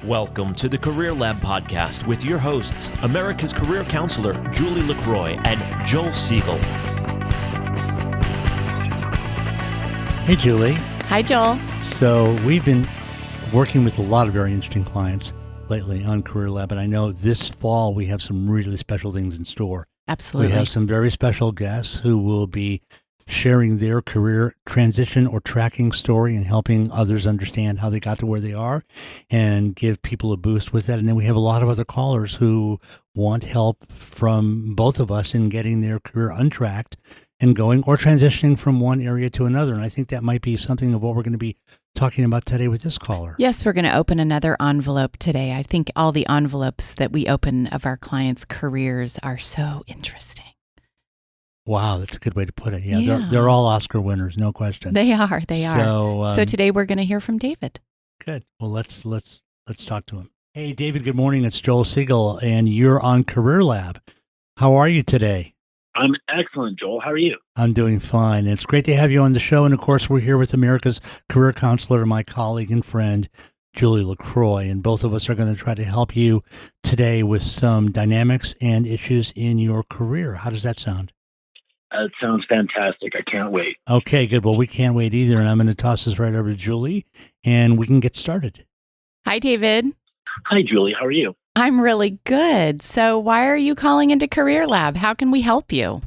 Welcome to the CareerLab Podcast with your hosts, America's career counselor, Julie LaCroix and Joel Siegel. Hey, Julie. Hi, Joel. So we've been working with a lot of very interesting clients lately on CareerLab, and I know this fall we have some really special things in store. Absolutely. We have some very special guests who will be sharing their career transition or tracking story and helping others understand how they got to where they are and give people a boost with that. And then we have a lot of other callers who want help from both of us in getting their career untracked and going or transitioning from one area to another. And I think that might be something of what we're going to be talking about today with this caller. Yes, we're going to open another envelope today. I think all the envelopes that we open of our clients' careers are so interesting. Wow, that's a good way to put it. Yeah. They're all Oscar winners, no question. They are. So today we're going to hear from David. Good. Well, let's talk to him. Hey, David. Good morning. It's Joel Siegel, and you're on CareerLab. How are you today? I'm excellent, Joel. How are you? I'm doing fine. It's great to have you on the show. And of course, we're here with America's career counselor, my colleague and friend, Julie LaCroix. And both of us are going to try to help you today with some dynamics and issues in your career. How does that sound? It sounds fantastic. I can't wait. Okay, good. Well, we can't wait either. And I'm going to toss this right over to Julie, and we can get started. Hi, David. Hi, Julie. How are you? I'm really good. So why are you calling into CareerLab? How can we help you?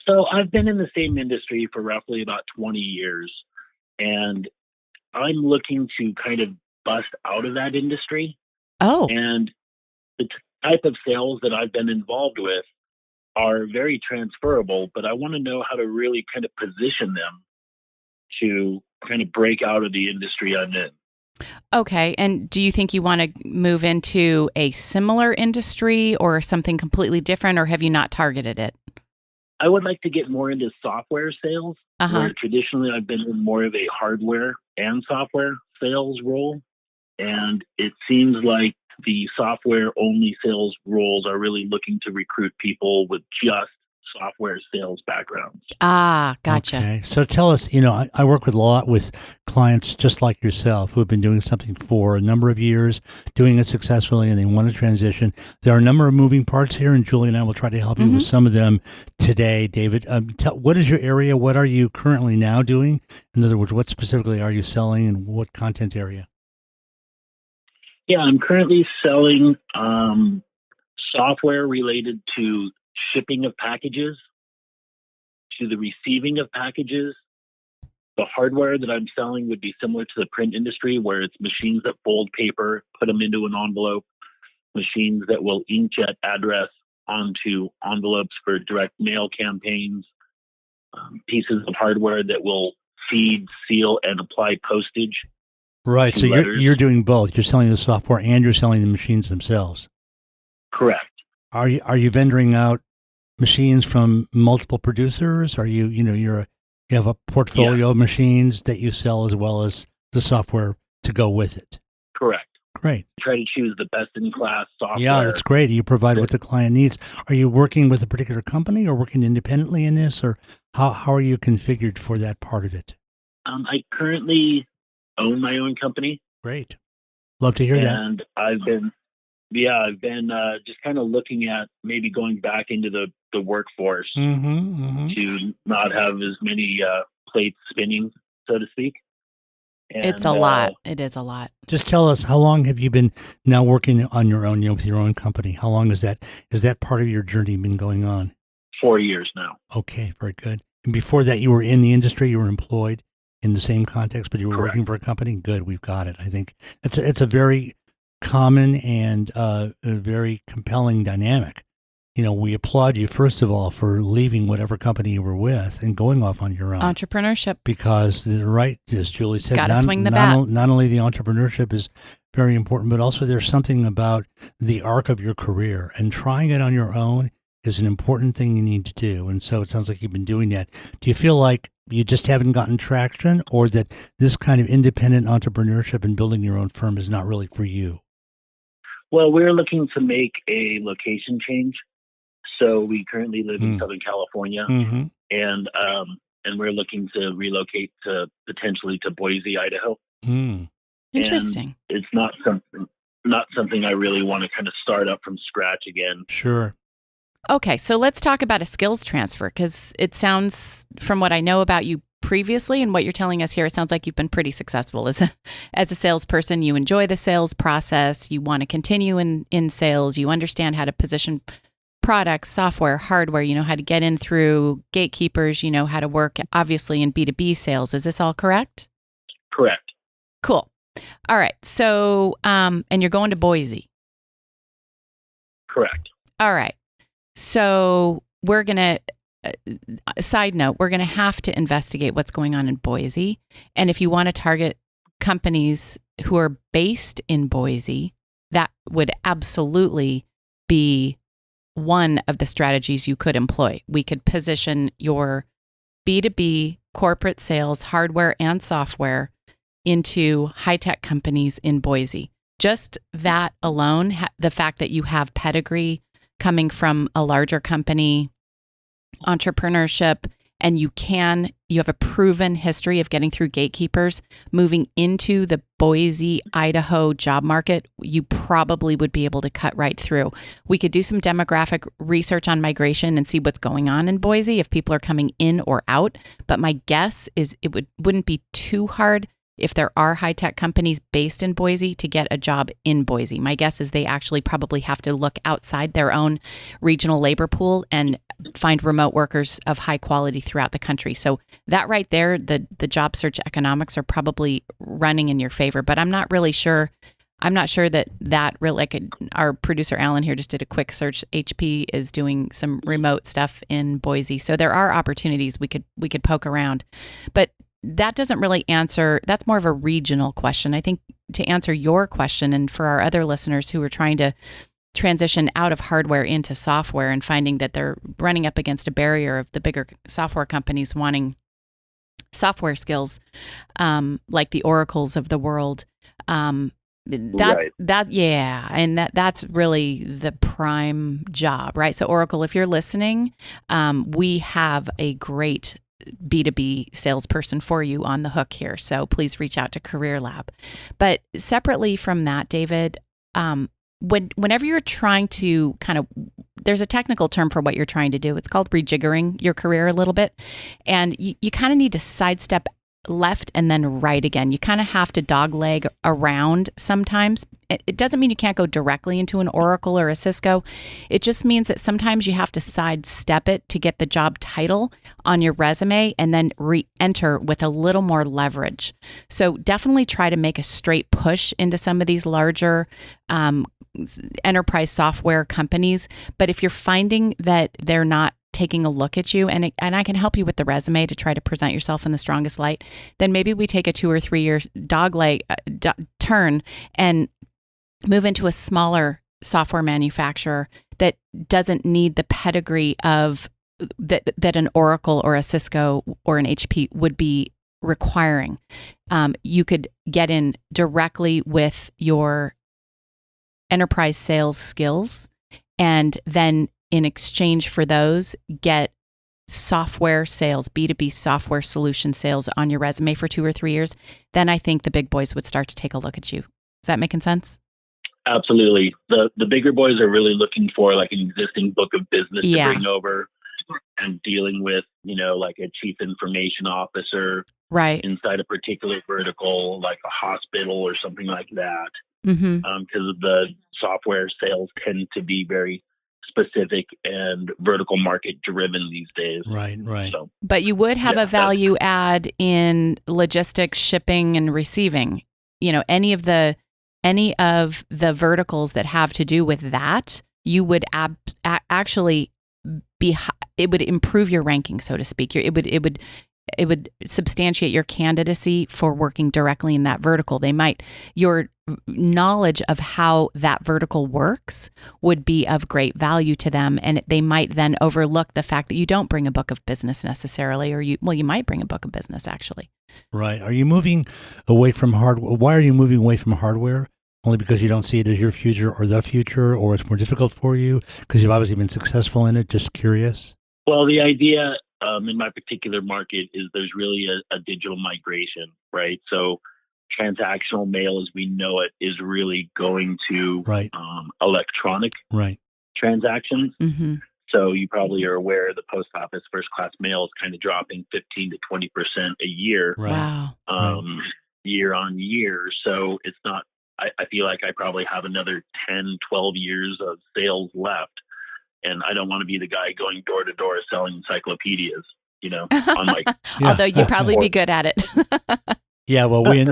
So I've been in the same industry for roughly about 20 years, and I'm looking to kind of bust out of that industry. Oh. And the type of sales that I've been involved with are very transferable, but I want to know how to really kind of position them to kind of break out of the industry I'm in. Okay. And do you think you want to move into a similar industry or something completely different, or have you not targeted it? I would like to get more into software sales, where traditionally I've been in more of a hardware and software sales role. And it seems like the software-only sales roles are really looking to recruit people with just software sales backgrounds. Ah, gotcha. Okay. So tell us, I work with a lot with clients just like yourself who have been doing something for a number of years, doing it successfully, and they want to transition. There are a number of moving parts here, and Julie and I will try to help you with some of them today. David, what is your area? What are you currently now doing? In other words, what specifically are you selling and what content area? Yeah, I'm currently selling software related to shipping of packages, to the receiving of packages. The hardware that I'm selling would be similar to the print industry, where it's machines that fold paper, put them into an envelope, machines that will inkjet address onto envelopes for direct mail campaigns, pieces of hardware that will feed, seal, and apply postage. Right. So you're doing both. You're selling the software and you're selling the machines themselves. Correct. Are you vendoring out machines from multiple producers? Are you you have a portfolio of machines that you sell as well as the software to go with it? Correct. Great. Try to choose the best in class software. Yeah, that's great. You provide what the client needs. Are you working with a particular company or working independently in this, or how are you configured for that part of it? I currently own my own company. Great. Love to hear that. And I've been just kind of looking at maybe going back into the workforce to not have as many plates spinning, so to speak. And, it's a lot. It is a lot. Just tell us, how long have you been now working on your own, with your own company? How long is that part of your journey been going on? 4 years now. Okay, very good. And before that, you were in the industry, you were employed in the same context, but you were Correct. working for a company? Good, we've got it. I think it's a very common and a very compelling dynamic. We applaud you, first of all, for leaving whatever company you were with and going off on your own. Entrepreneurship. Because, as Julie said, gotta swing the bat. Not only the entrepreneurship is very important, but also there's something about the arc of your career. And trying it on your own is an important thing you need to do. And so it sounds like you've been doing that. Do you feel like you just haven't gotten traction, or that this kind of independent entrepreneurship and building your own firm is not really for you? Well, we're looking to make a location change. So we currently live in Southern California, and we're looking to relocate to potentially to Boise, Idaho. Interesting. And it's not something. not something I really want to kind of start up from scratch again. Sure. Okay, so let's talk about a skills transfer, because it sounds, from what I know about you previously and what you're telling us here, it sounds like you've been pretty successful as a salesperson. You enjoy the sales process. You want to continue in sales. You understand how to position products, software, hardware. You know how to get in through gatekeepers. You know how to work, obviously, in B2B sales. Is this all correct? Correct. Cool. All right. So, and you're going to Boise. Correct. All right. So we're going to, side note, we're going to have to investigate what's going on in Boise. And if you want to target companies who are based in Boise, that would absolutely be one of the strategies you could employ. We could position your B2B corporate sales, hardware and software, into high-tech companies in Boise. Just that alone, the fact that you have pedigree coming from a larger company, entrepreneurship, and you have a proven history of getting through gatekeepers, moving into the Boise, Idaho job market, you probably would be able to cut right through. We could do some demographic research on migration and see what's going on in Boise, if people are coming in or out. But my guess is it wouldn't be too hard, if there are high-tech companies based in Boise, to get a job in Boise. My guess is they actually probably have to look outside their own regional labor pool and find remote workers of high quality throughout the country. So that right there, the job search economics are probably running in your favor. But I'm not really sure. I'm not sure that really, like our producer Alan here just did a quick search. HP is doing some remote stuff in Boise. So there are opportunities we could poke around. But that doesn't really answer, that's more of a regional question. I think to answer your question, and for our other listeners who are trying to transition out of hardware into software and finding that they're running up against a barrier of the bigger software companies wanting software skills, like the Oracles of the world. That's really the prime job, right? So Oracle, if you're listening, we have a great B2B salesperson for you on the hook here. So please reach out to CareerLab. But separately from that, David, whenever you're trying to there's a technical term for what you're trying to do. It's called rejiggering your career a little bit. And you kind of need to sidestep left and then right again. You kind of have to dogleg around sometimes. It doesn't mean you can't go directly into an Oracle or a Cisco. It just means that sometimes you have to sidestep it to get the job title on your resume and then re-enter with a little more leverage. So definitely try to make a straight push into some of these larger enterprise software companies. But if you're finding that they're not taking a look at you, and I can help you with the resume to try to present yourself in the strongest light, then maybe we take a 2 or 3 year dogleg turn and move into a smaller software manufacturer that doesn't need the pedigree of that an Oracle or a Cisco or an HP would be requiring. You could get in directly with your enterprise sales skills, and then in exchange for those, get software sales, B2B software solution sales on your resume for 2 or 3 years. Then I think the big boys would start to take a look at you. Is that making sense? Absolutely. The bigger boys are really looking for like an existing book of business to bring over, and dealing with, like a chief information officer right inside a particular vertical, like a hospital or something like that. Mm-hmm. Because the software sales tend to be very specific and vertical market driven these days. Right. So, but you would have a value add in logistics, shipping, and receiving. Any of the verticals that have to do with that, you would actually be. It would improve your ranking, so to speak. It would substantiate your candidacy for working directly in that vertical. Your knowledge of how that vertical works would be of great value to them, and they might then overlook the fact that you don't bring a book of business necessarily, or you might bring a book of business actually. Right. Are you moving away from hardware? Why are you moving away from hardware? Only because you don't see it as your future or the future, or it's more difficult for you because you've obviously been successful in it? Just curious. Well, the idea in my particular market is there's really a digital migration, right? So transactional mail as we know it is really going to Right. Electronic Right. transactions. Mm-hmm. So you probably are aware the post office first class mail is kind of dropping 15 to 20% a year, Right. Wow. year on year. So it's not, I feel like I probably have another 10, 12 years of sales left. And I don't want to be the guy going door to door selling encyclopedias, on my. Although you'd probably be good at it. Yeah, well, we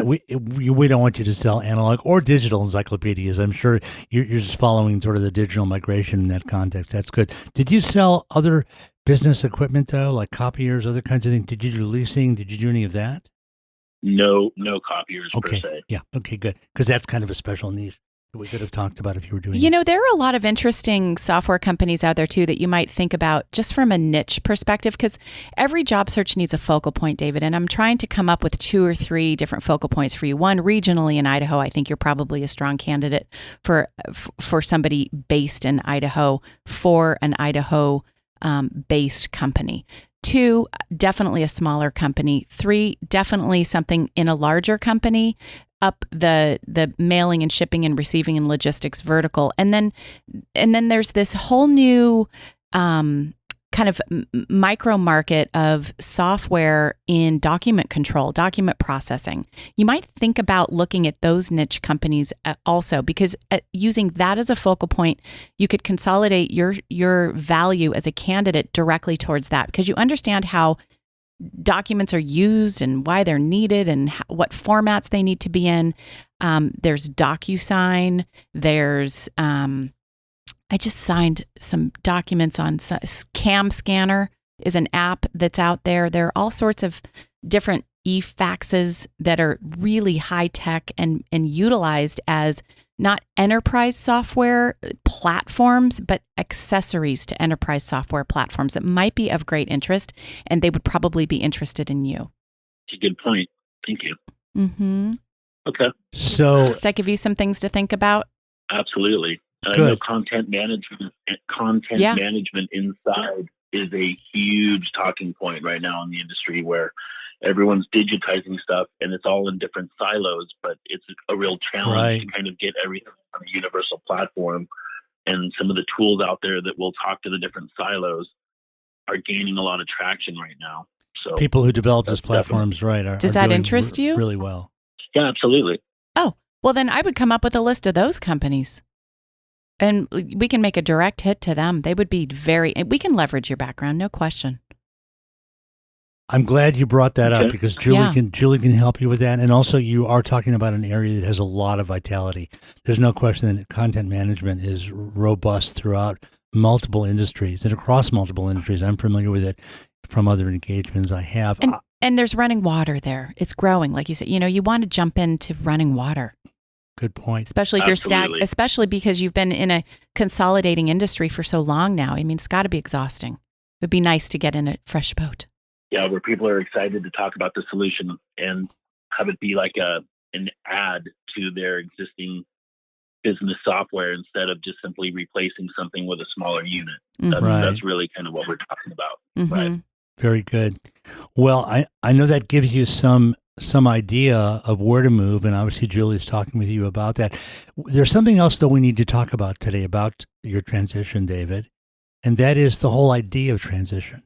don't want you to sell analog or digital encyclopedias. I'm sure you're just following sort of the digital migration in that context. That's good. Did you sell other business equipment though, like copiers, other kinds of things? Did you do leasing? Did you do any of that? No copiers Okay. per se. Yeah. Okay. Good. Because that's kind of a special niche that we could have talked about if you were doing. There are a lot of interesting software companies out there too that you might think about just from a niche perspective, because every job search needs a focal point, David. And I'm trying to come up with 2 or 3 different focal points for you. One, regionally in Idaho, I think you're probably a strong candidate for somebody based in Idaho for an Idaho based company. 2, definitely a smaller company. 3, definitely something in a larger company, up the mailing and shipping and receiving and logistics vertical. And then there's this whole new kind of micro market of software in document control, document processing. You might think about looking at those niche companies also, because using that as a focal point, you could consolidate your value as a candidate directly towards that, because you understand how documents are used and why they're needed and what formats they need to be in. There's DocuSign. There's I just signed some documents on Cam Scanner is an app that's out there. There are all sorts of different e-faxes that are really high tech and utilized as not enterprise software platforms, but accessories to enterprise software platforms that might be of great interest, and they would probably be interested in you. That's a good point. Thank you. Mm-hmm. Okay. So does that give you some things to think about? Absolutely. I know content management inside is a huge talking point right now in the industry, where everyone's digitizing stuff and it's all in different silos, but it's a real challenge to kind of get everything on a universal platform. And some of the tools out there that will talk to the different silos are gaining a lot of traction right now. So people who develop those platforms, does that interest you? Really well. Yeah, absolutely. Oh, well then I would come up with a list of those companies. And we can make a direct hit to them. They would be we can leverage your background, no question. I'm glad you brought that up, because Julie can help you with that. And also you are talking about an area that has a lot of vitality. There's no question that content management is robust throughout multiple industries and across multiple industries. I'm familiar with it from other engagements I have. And there's running water there. It's growing. Like you said, you want to jump into running water. Good point. Especially if you're especially because you've been in a consolidating industry for so long now. I mean, it's got to be exhausting. It would be nice to get in a fresh boat. Yeah, where people are excited to talk about the solution and have it be like an add to their existing business software instead of just simply replacing something with a smaller unit. That's really kind of what we're talking about. Mm-hmm. Right. Very good. Well, I know that gives you some idea of where to move, and obviously Julie's talking with you about that. There's something else that we need to talk about today about your transition, David, and that is the whole idea of transition.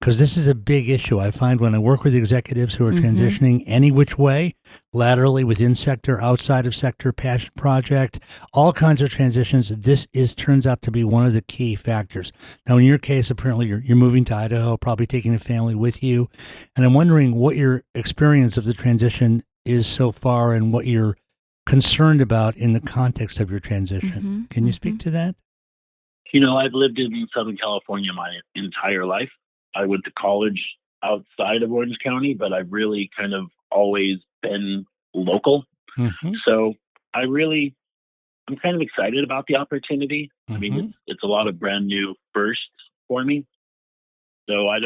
Because this is a big issue. I find when I work with executives who are transitioning any which way, laterally, within sector, outside of sector, passion project, all kinds of transitions, this turns out to be one of the key factors. Now, in your case, apparently you're moving to Idaho, probably taking a family with you. And I'm wondering what your experience of the transition is so far and what you're concerned about in the context of your transition. Can you speak to that? I've lived in Southern California my entire life. I went to college outside of Orange County, but I've really kind of always been local. So I'm kind of excited about the opportunity. I mean, it's a lot of brand new firsts for me. So I'm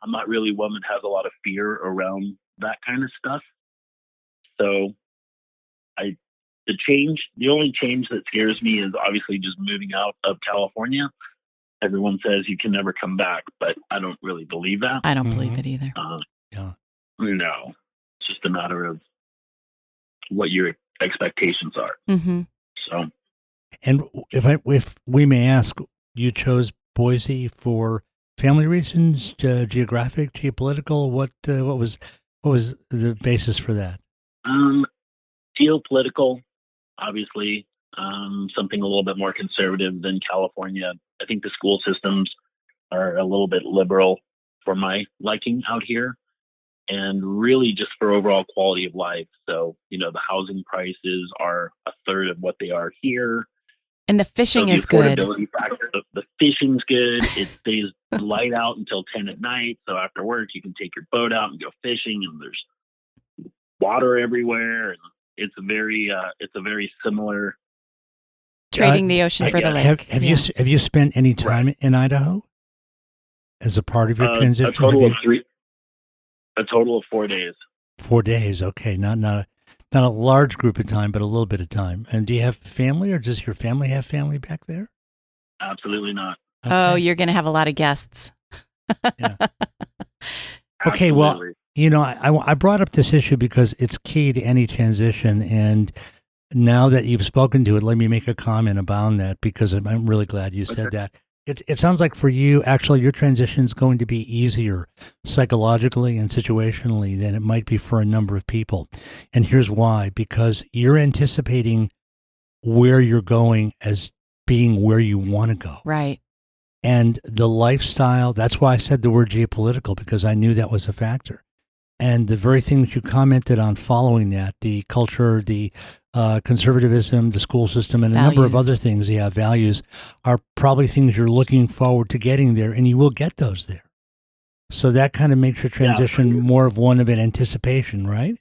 not really one that has a lot of fear around that kind of stuff. So the only change that scares me is obviously just moving out of California. Everyone says you can never come back, but I don't really believe that. I don't believe it either. No, it's just a matter of what your expectations are. Mm-hmm. So, And if we may ask, you chose Boise for family reasons, geographic, geopolitical. What was the basis for that? Geopolitical, obviously, something a little bit more conservative than California. I think the school systems are a little bit liberal for my liking out here, and really just for overall quality of life. So, the housing prices are a third of what they are here. And the fishing So is good. Factor, the fishing's good. It stays light out until 10 at night. So after work, you can take your boat out and go fishing, and there's water everywhere. And it's a very similar. Trading the ocean for the lake. Have you spent any time in Idaho as a part of your transition? A total of 4 days. 4 days. Okay. Not a large group of time, but a little bit of time. And do you have family, or does your family have family back there? Absolutely not. Okay. Oh, you're going to have a lot of guests. Yeah. Okay. Well, I brought up this issue because it's key to any transition. And now that you've spoken to it, let me make a comment about that, because I'm really glad you said that. It sounds like for you, actually, your transition is going to be easier psychologically and situationally than it might be for a number of people. And here's why: because you're anticipating where you're going as being where you want to go. Right. And the lifestyle, that's why I said the word geopolitical, because I knew that was a factor. And the very things you commented on following that, the culture, the conservatism, the school system, and a number of other things, values, are probably things you're looking forward to getting there, and you will get those there. So that kind of makes your transition more of one of an anticipation, right?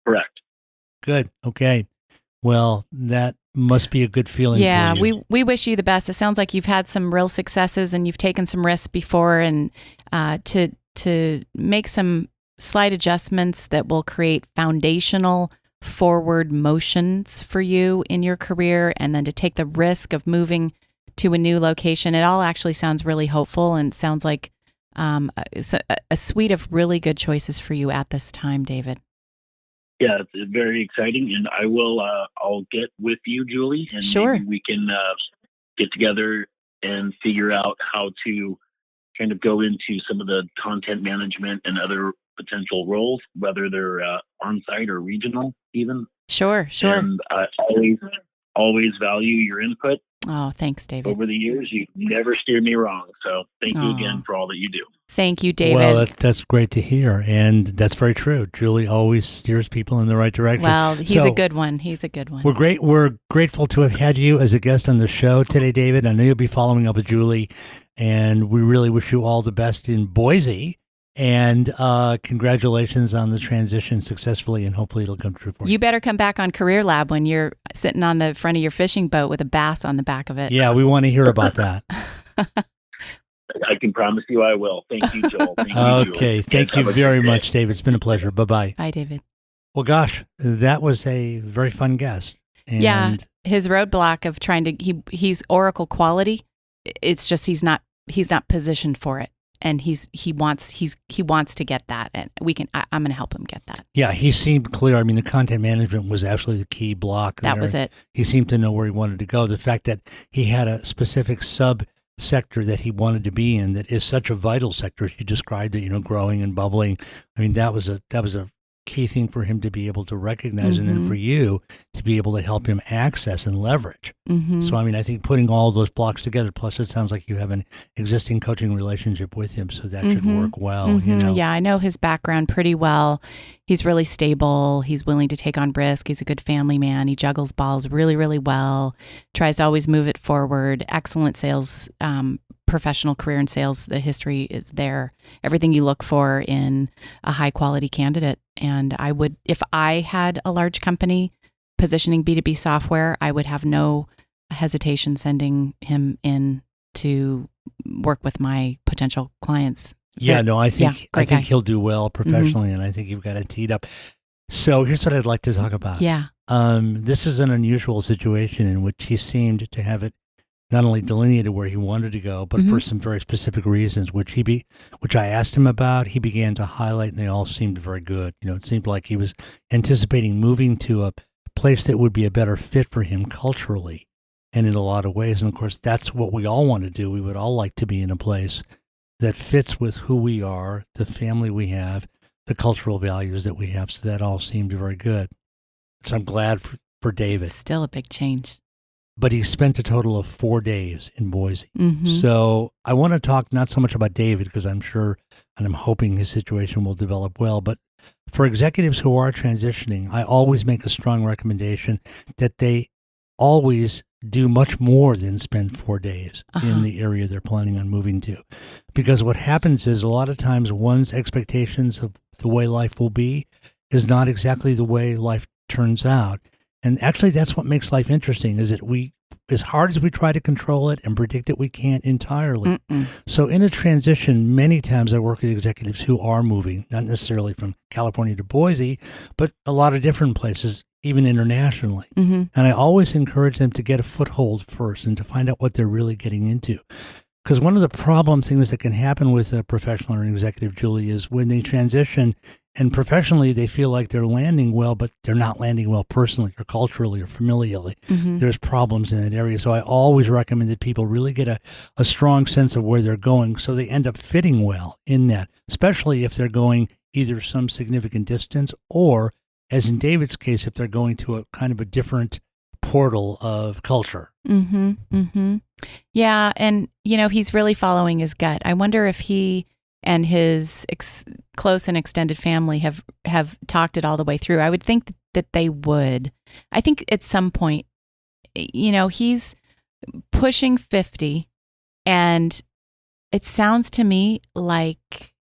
Correct. Good. Okay. Well, that must be a good feeling for you. we wish you the best. It sounds like you've had some real successes and you've taken some risks before, and to make some slight adjustments that will create foundational forward motions for you in your career, and then to take the risk of moving to a new location. It all actually sounds really hopeful, and sounds like a suite of really good choices for you at this time, David. Yeah, it's very exciting, and I'll get with you, Julie, and maybe we can get together and figure out how to kind of go into some of the content management and other potential roles, whether they're on-site or regional even. Sure. And I always value your input. Oh, thanks, David. Over the years, you've never steered me wrong. So thank you again for all that you do. Thank you, David. Well, that's great to hear. And that's very true. Julie always steers people in the right direction. Well, he's a good one. We're grateful to have had you as a guest on the show today, David. I know you'll be following up with Julie, and we really wish you all the best in Boise. And congratulations on the transition successfully, and hopefully it'll come true for you. You better come back on CareerLab when you're sitting on the front of your fishing boat with a bass on the back of it. Yeah, we want to hear about that. I can promise you I will. Thank you, Joel. Thank you, okay, Julie. thank you very much, David. It's been a pleasure. Bye-bye. Bye, David. Well, gosh, that was a very fun guest. And yeah, his roadblock of trying to he's Oracle quality. It's just he's not positioned for it. And he wants to get that, and I'm going to help him get that. Yeah, he seemed clear. I mean, the content management was actually the key block. That was it. He seemed to know where he wanted to go. The fact that he had a specific subsector that he wanted to be in, that is such a vital sector, as you described it, growing and bubbling. I mean, that was a key thing for him to be able to recognize, and then for you to be able to help him access and leverage. So, I mean, I think putting all those blocks together, plus it sounds like you have an existing coaching relationship with him, so that should work well. Yeah, I know his background pretty well. He's really stable. He's willing to take on risk. He's a good family man. He juggles balls really, really well, tries to always move it forward. Excellent sales, professional career in sales. The history is there. Everything you look for in a high quality candidate. And I would, if I had a large company positioning B2B software, I would have no hesitation sending him in to work with my potential clients. Yeah, no, I think he'll do well professionally, and I think you've got it teed up. So here's what I'd like to talk about. Yeah. This is an unusual situation in which he seemed to have it not only delineated where he wanted to go, but for some very specific reasons, which I asked him about, he began to highlight, and they all seemed very good. It seemed like he was anticipating moving to a place that would be a better fit for him culturally and in a lot of ways. And of course, that's what we all want to do. We would all like to be in a place that fits with who we are, the family we have, the cultural values that we have. So that all seemed very good. So I'm glad for David. Still a big change. But he spent a total of 4 days in Boise. Mm-hmm. So I want to talk not so much about David, because I'm sure and I'm hoping his situation will develop well, but for executives who are transitioning, I always make a strong recommendation that they always do much more than spend 4 days in the area they're planning on moving to. Because what happens is a lot of times one's expectations of the way life will be is not exactly the way life turns out. And actually, that's what makes life interesting, is that we, as hard as we try to control it and predict it, we can't entirely. So in a transition, many times I work with executives who are moving, not necessarily from California to Boise, but a lot of different places, even internationally. And I always encourage them to get a foothold first and to find out what they're really getting into. Because one of the problem things that can happen with a professional or an executive, Julie, is when they transition and professionally they feel like they're landing well, but they're not landing well personally or culturally or familially. There's problems in that area. So I always recommend that people really get a strong sense of where they're going so they end up fitting well in that, especially if they're going either some significant distance or, as in David's case, if they're going to a kind of a different portal of culture. Yeah. And, he's really following his gut. I wonder if he and his close and extended family have talked it all the way through. I would think that they would. I think at some point, he's pushing 50, and it sounds to me like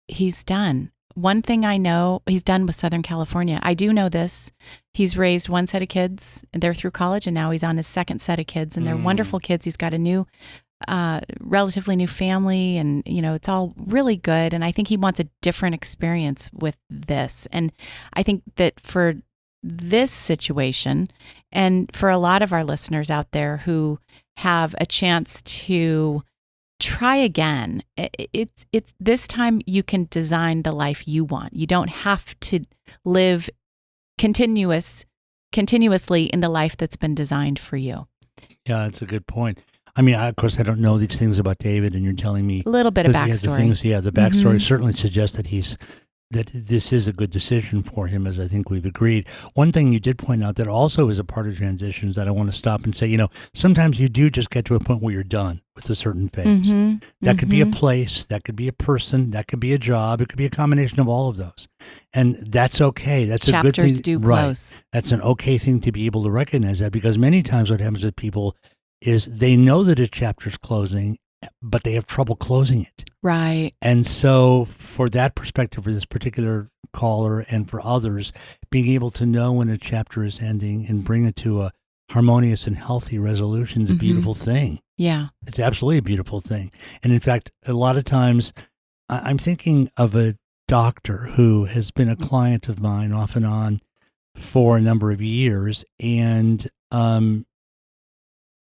he's done. One thing I know, he's done with Southern California. I do know this. He's raised one set of kids, and they're through college, and now he's on his second set of kids, and they're wonderful kids. He's got a new, relatively new family, and, it's all really good. And I think he wants a different experience with this. And I think that for this situation, and for a lot of our listeners out there who have a chance to try again, it's this time you can design the life you want. You don't have to live continuously in the life that's been designed for you. Yeah, that's a good point. I mean, of course, I don't know these things about David, and you're telling me a little bit of backstory. The backstory certainly suggests that this is a good decision for him, as I think we've agreed. One thing you did point out that also is a part of transitions that I want to stop and say, sometimes you do just get to a point where you're done with a certain phase. That could be a place, that could be a person, that could be a job, it could be a combination of all of those. And that's okay. That's a good thing. Chapters do close. That's an okay thing to be able to recognize that, because many times what happens with people is they know that a chapter's closing, but they have trouble closing it. Right. And so for that perspective, for this particular caller and for others, being able to know when a chapter is ending and bring it to a harmonious and healthy resolution is a beautiful thing. Yeah. It's absolutely a beautiful thing. And in fact, a lot of times I'm thinking of a doctor who has been a client of mine off and on for a number of years. And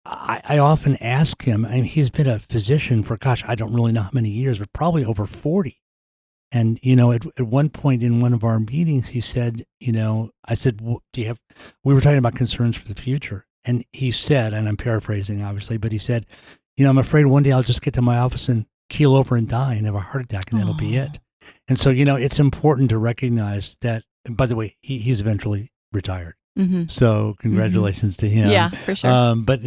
I often ask him, and he's been a physician for, I don't really know how many years, but probably over 40. And, at one point in one of our meetings, he said, I said, we were talking about concerns for the future. And he said, and I'm paraphrasing, obviously, but he said, I'm afraid one day I'll just get to my office and keel over and die and have a heart attack, and that'll be it. And so, it's important to recognize that, and by the way, he's eventually retired. So congratulations to him. Yeah, for sure. But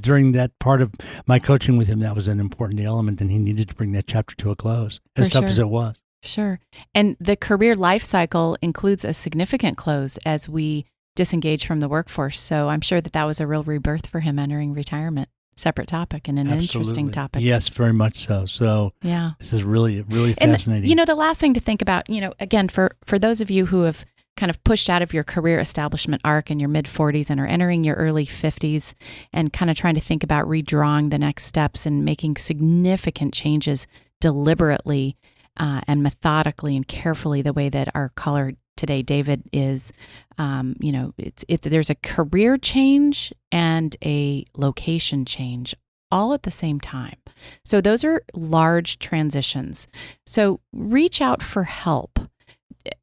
during that part of my coaching with him, that was an important element, and he needed to bring that chapter to a close, as tough as it was. Sure. And the career life cycle includes a significant close as we disengage from the workforce. So I'm sure that was a real rebirth for him entering retirement. Separate topic and an interesting topic. Yes, very much so. So yeah, this is really, really fascinating. And, the last thing to think about, again, for those of you who have kind of pushed out of your career establishment arc in your mid-40s and are entering your early 50s and kind of trying to think about redrawing the next steps and making significant changes deliberately and methodically and carefully, the way that our caller today, David, is, there's a career change and a location change all at the same time. So those are large transitions. So reach out for help.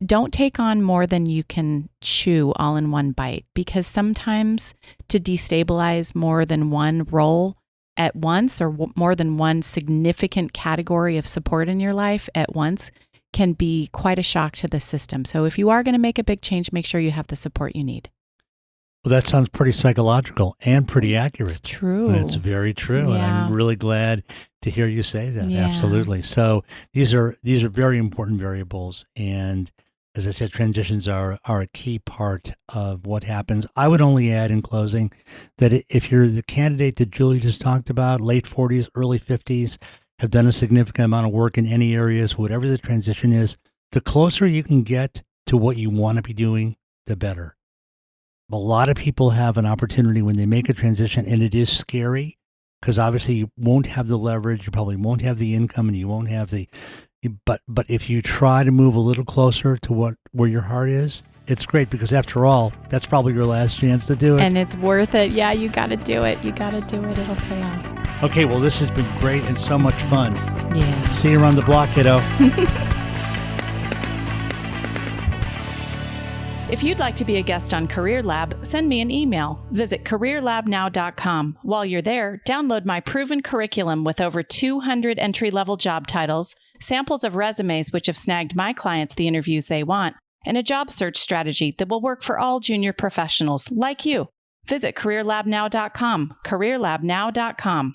Don't take on more than you can chew all in one bite, because sometimes to destabilize more than one role at once, or more than one significant category of support in your life at once, can be quite a shock to the system. So if you are going to make a big change, make sure you have the support you need. Well, that sounds pretty psychological and pretty accurate. It's true. It's very true. And I'm really glad to hear you say that. Yeah. Absolutely. So these are very important variables. And as I said, transitions are a key part of what happens. I would only add in closing that if you're the candidate that Julie just talked about, late 40s, early 50s, have done a significant amount of work in any areas, whatever the transition is, the closer you can get to what you want to be doing, the better. A lot of people have an opportunity when they make a transition, and it is scary because obviously you won't have the leverage, you probably won't have the income, and you won't have but if you try to move a little closer to where your heart is, it's great, because after all, that's probably your last chance to do it. And it's worth it. Yeah, you got to do it. You got to do it. It'll pay off. Okay, well, this has been great and so much fun. Yeah. See you around the block, kiddo. If you'd like to be a guest on Career Lab, send me an email. Visit CareerLabNow.com. While you're there, download my proven curriculum with over 200 entry-level job titles, samples of resumes which have snagged my clients the interviews they want, and a job search strategy that will work for all junior professionals like you. Visit CareerLabNow.com. CareerLabNow.com.